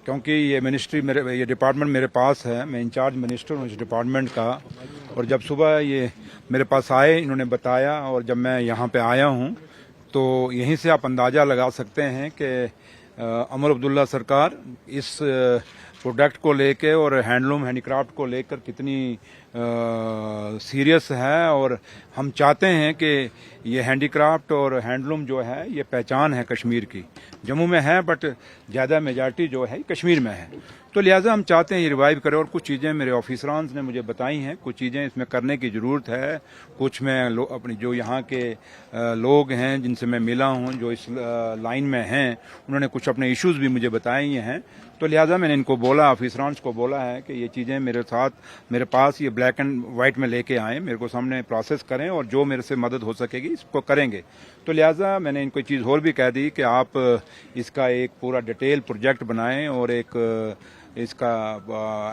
क्योंकि ये डिपार्टमेंट मेरे पास है, मैं इंचार्ज मिनिस्टर हूँ इस डिपार्टमेंट का। और जब सुबह ये मेरे पास आए, इन्होंने बताया, और जब मैं यहाँ पे आया हूँ तो यहीं से आप अंदाज़ा लगा सकते हैं कि अमर अब्दुल्ला सरकार इस प्रोडक्ट को लेके और हैंडलूम हैंडीक्राफ्ट को लेकर कितनी सीरियस है। और हम चाहते हैं कि ये हैंडीक्राफ्ट और हैंडलूम जो है ये पहचान है कश्मीर की। जम्मू में है बट ज़्यादा मेजॉरिटी जो है कश्मीर में है, तो लिहाजा हम चाहते हैं ये रिवाइव करें। और कुछ चीज़ें मेरे ऑफिसरान ने मुझे बताई हैं, कुछ चीज़ें इसमें करने की ज़रूरत है। कुछ मैं अपनी जो यहाँ के लोग हैं जिनसे मैं मिला हूँ, जो इस लाइन में हैं, उन्होंने कुछ अपने इश्यूज़ भी मुझे बताए हैं। तो लिहाजा मैंने इनको बोला, ऑफिसरान को बोला है कि ये चीज़ें मेरे पास ये ब्लैक एंड वाइट में लेके आएँ, मेरे को सामने प्रोसेस करें और जो मेरे से मदद हो सकेगी इसको करेंगे। तो लिहाजा मैंने इनको चीज़ और भी कह दी कि आप इसका एक पूरा डिटेल प्रोजेक्ट बनाएं और एक इसका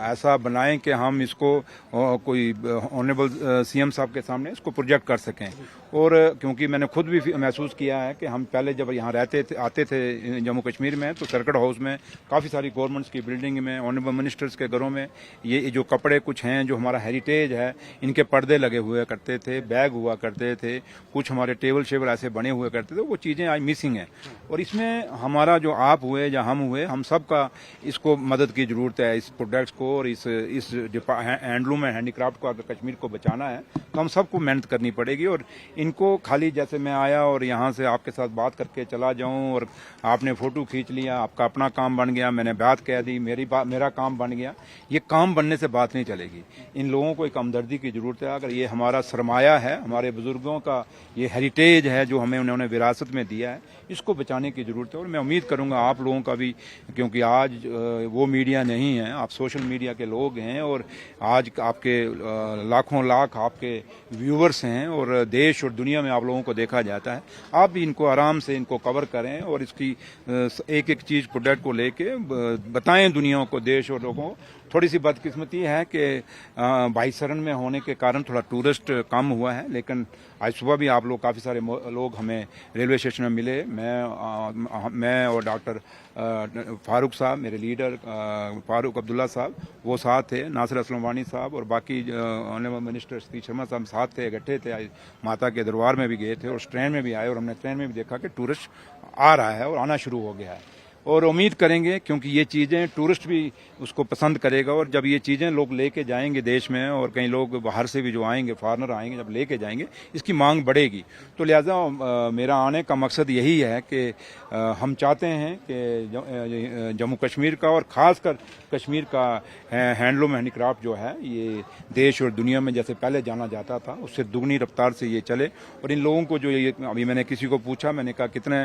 ऐसा बनाएं कि हम इसको कोई ऑनरेबल सीएम साहब के सामने इसको प्रोजेक्ट कर सकें। और क्योंकि मैंने खुद भी महसूस किया है कि हम पहले जब यहाँ आते थे जम्मू कश्मीर में, तो सर्किट हाउस में काफ़ी सारी गवर्नमेंट्स की बिल्डिंग में, ऑनरेबल मिनिस्टर्स के घरों में ये जो कपड़े कुछ हैं जो हमारा हेरिटेज है, इनके पर्दे लगे हुए करते थे, बैग हुआ करते थे, कुछ हमारे टेबल शेबल ऐसे बने हुए करते थे, वो चीज़ें आज मिसिंग हैं। और इसमें हमारा जो आप हुए या हम हुए, हम सब का इसको मदद की ज़रूरत है, इस प्रोडक्ट्स को और इस हैंडलूम एंड हैंडीक्राफ्ट को अगर कश्मीर को बचाना है तो हम सबको मेहनत करनी पड़ेगी। और इनको खाली जैसे मैं आया और यहाँ से आपके साथ बात करके चला जाऊँ और आपने फ़ोटो खींच लिया, आपका अपना काम बन गया, मैंने बात कह दी, मेरा काम बन गया, ये काम बनने से बात नहीं चलेगी। इन लोगों को एक हमदर्दी की ज़रूरत है। अगर ये हमारा सरमाया है, हमारे बुजुर्गों का ये हेरिटेज है जो हमें उन्होंने विरासत में दिया है, इसको बचाने की ज़रूरत है। और मैं उम्मीद करूँगा आप लोगों का भी, क्योंकि आज वो मीडिया नहीं है, आप सोशल मीडिया के लोग हैं और आज आपके लाखों लाख आपके व्यूवर्स हैं और देश और दुनिया में आप लोगों को देखा जाता है। आप भी इनको आराम से इनको कवर करें और इसकी एक एक चीज़ प्रोडक्ट को लेके बताएं दुनिया को, देश और लोगों को। थोड़ी सी बदकिस्मती है कि भाईसरन में होने के कारण थोड़ा टूरिस्ट कम हुआ है, लेकिन आज सुबह भी आप लोग काफ़ी सारे लोग हमें रेलवे स्टेशन में मिले। मैं और डॉक्टर फारूक साहब, मेरे लीडर फारूक अब्दुल्ला साहब, वो साथ थे, नासिर असलम वानी साहब और बाकी ऑनरेबल मिनिस्टर सतीश शर्मा साहब साथ थे, इकट्ठे थे। माता के दरबार में भी गए थे और ट्रेन में भी आए और हमने ट्रेन में भी देखा कि टूरिस्ट आ रहा है और आना शुरू हो गया है। और उम्मीद करेंगे क्योंकि ये चीज़ें टूरिस्ट भी उसको पसंद करेगा और जब ये चीज़ें लोग लेके जाएंगे देश में और कई लोग बाहर से भी जो आएंगे, फॉरनर आएंगे, जब लेके जाएंगे इसकी मांग बढ़ेगी। तो लिहाजा मेरा आने का मकसद यही है कि हम चाहते हैं कि जम्मू कश्मीर का और ख़ासकर कश्मीर का हैंडलूम हैंडीक्राफ्ट जो है ये देश और दुनिया में जैसे पहले जाना जाता था उससे दुगनी रफ्तार से ये चले। और इन लोगों को जो ये अभी मैंने किसी को पूछा, मैंने कहा कितने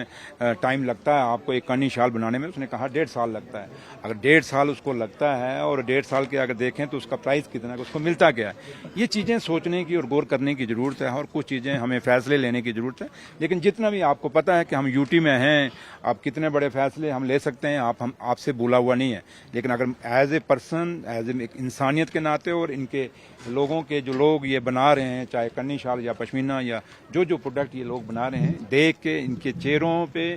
टाइम लगता है आपको एक कन्नी शाल बनाने में, उसने कहा 1.5 साल लगता है। अगर 1.5 साल उसको लगता है और 1.5 साल के अगर देखें तो उसका प्राइस कितना है, उसको मिलता क्या है, ये चीज़ें सोचने की और गौर करने की ज़रूरत है और कुछ चीज़ें हमें फैसले लेने की ज़रूरत है। लेकिन जितना भी आपको पता है कि हम यूटी में हैं, आप कितने बड़े फैसले हम ले सकते हैं, हम आपसे बोला हुआ नहीं है। लेकिन अगर as a person, as a इंसानियत के नाते और इनके लोगों के जो लोग ये बना रहे हैं, चाहे कन्नी शाल या पश्मीना या जो प्रोडक्ट ये लोग बना रहे हैं, देख के इनके चेहरों पे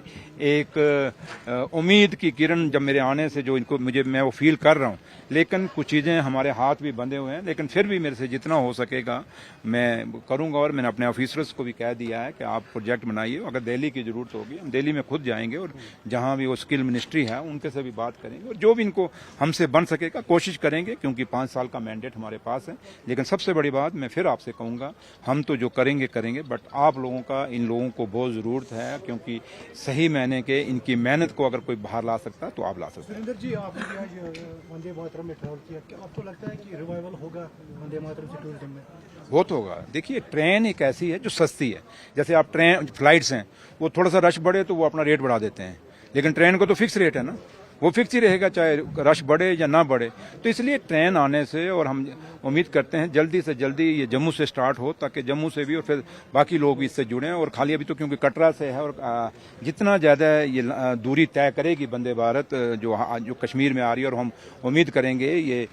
एक उम्मीद की किरण जब मेरे आने से जो इनको मैं वो फील कर रहा हूँ। लेकिन कुछ चीज़ें हमारे हाथ भी बंधे हुए हैं, लेकिन फिर भी मेरे से जितना हो सकेगा मैं करूँगा। और मैंने अपने ऑफिसर्स को भी कह दिया है कि आप प्रोजेक्ट बनाइए, अगर दिल्ली की ज़रूरत होगी हम दिल्ली में खुद जाएंगे और जहाँ भी वो स्किल मिनिस्ट्री है उनके से भी बात करेंगे और जो भी इनको हमसे बन सकेगा कोशिश करेंगे, क्योंकि 5 साल का मैंडेट हमारे पास है। लेकिन सबसे बड़ी बात मैं फिर आपसे कहूँगा, हम तो जो करेंगे, बट आप लोगों का, इन लोगों को बहुत ज़रूरत है, क्योंकि सही मायने के इनकी मेहनत को अगर कोई बाहर ला सकता तो आप ला सकते हैं। सुरेंद्र जी, आपने आज वंदे मातरम में ट्रैवल किया, क्या आपको लगता है कि रिवाइवल होगा वंदे मातरम से टूरिज्म में? बहुत होगा। देखिए, ट्रेन एक ऐसी है जो सस्ती है। जैसे आप फ्लाइट्स हैं, वो थोड़ा सा रश बढ़े तो वो अपना रेट बढ़ा देते हैं, लेकिन ट्रेन को तो फिक्स रेट है ना, वो फिक्स ही रहेगा चाहे रश बढ़े या ना बढ़े। तो इसलिए ट्रेन आने से, और हम उम्मीद करते हैं जल्दी से जल्दी ये जम्मू से स्टार्ट हो, ताकि जम्मू से भी और फिर बाकी लोग भी इससे जुड़ें। और खाली अभी तो क्योंकि कटरा से है और जितना ज़्यादा ये दूरी तय करेगी वंदे भारत जो कश्मीर में आ रही है, और हम उम्मीद करेंगे ये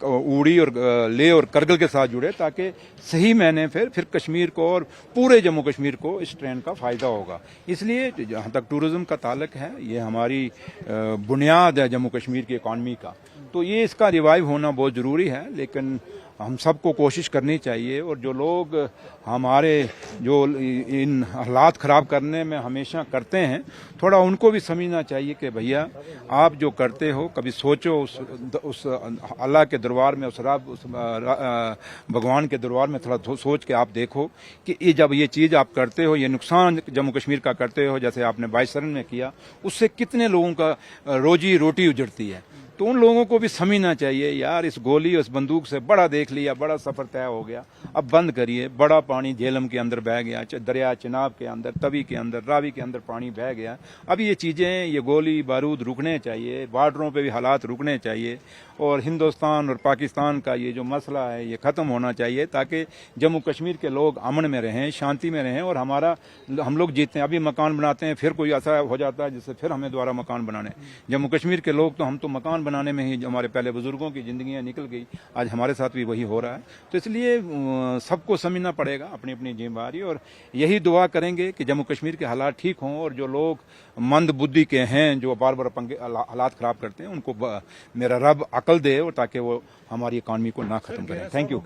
उड़ी और लेह और करगिल के साथ जुड़े, ताकि सही मैंने फिर कश्मीर को और पूरे जम्मू कश्मीर को इस ट्रेन का फ़ायदा होगा। इसलिए जहाँ तक टूरिज़्म का ताल्लुक है, ये हमारी बुनियाद है जम्मू कश्मीर की इकॉनमी का। तो ये इसका रिवाइव होना बहुत ज़रूरी है, लेकिन हम सबको कोशिश करनी चाहिए। और जो लोग हमारे जो इन हालात ख़राब करने में हमेशा करते हैं, थोड़ा उनको भी समझना चाहिए कि भैया आप जो करते हो कभी सोचो उस अल्लाह के दरबार में, उस रब, उस भगवान के दरबार में थोड़ा सोच के आप देखो कि ये जब ये चीज़ आप करते हो, ये नुकसान जम्मू कश्मीर का करते हो, जैसे आपने 22 सरन में किया, उससे कितने लोगों का रोजी रोटी उजड़ती है। तो उन लोगों को भी समझना चाहिए यार, इस गोली उस बंदूक से बड़ा देख लिया, बड़ा सफर तय हो गया, अब बंद करिए। बड़ा पानी झेलम के अंदर बह गया, दरिया चिनाब के अंदर, तवी के अंदर, रावी के अंदर पानी बह गया। अब ये चीज़ें, ये गोली बारूद रुकने चाहिए, बॉर्डरों पे भी हालात रुकने चाहिए, और हिंदुस्तान और पाकिस्तान का ये जो मसला है ये ख़त्म होना चाहिए, ताकि जम्मू कश्मीर के लोग अमन में रहें, शांति में रहें, और हम लोग जीते हैं। अभी मकान बनाते हैं, फिर कोई ऐसा हो जाता है जिससे फिर हमें दोबारा मकान बनाने। जम्मू कश्मीर के लोग तो, हम तो मकान बनाने में ही हमारे पहले बुजुर्गों की जिंदगियां निकल गई, आज हमारे साथ भी वही हो रहा है। तो इसलिए सबको समझना पड़ेगा अपनी अपनी जिम्मेदारी, और यही दुआ करेंगे कि जम्मू कश्मीर के हालात ठीक हों, और जो लोग मंद बुद्धि के हैं, जो बार बार हालात खराब करते हैं, उनको मेरा रब अकल दे, और ताकि वो हमारी इकॉनमी को ना खत्म करें। Thank you.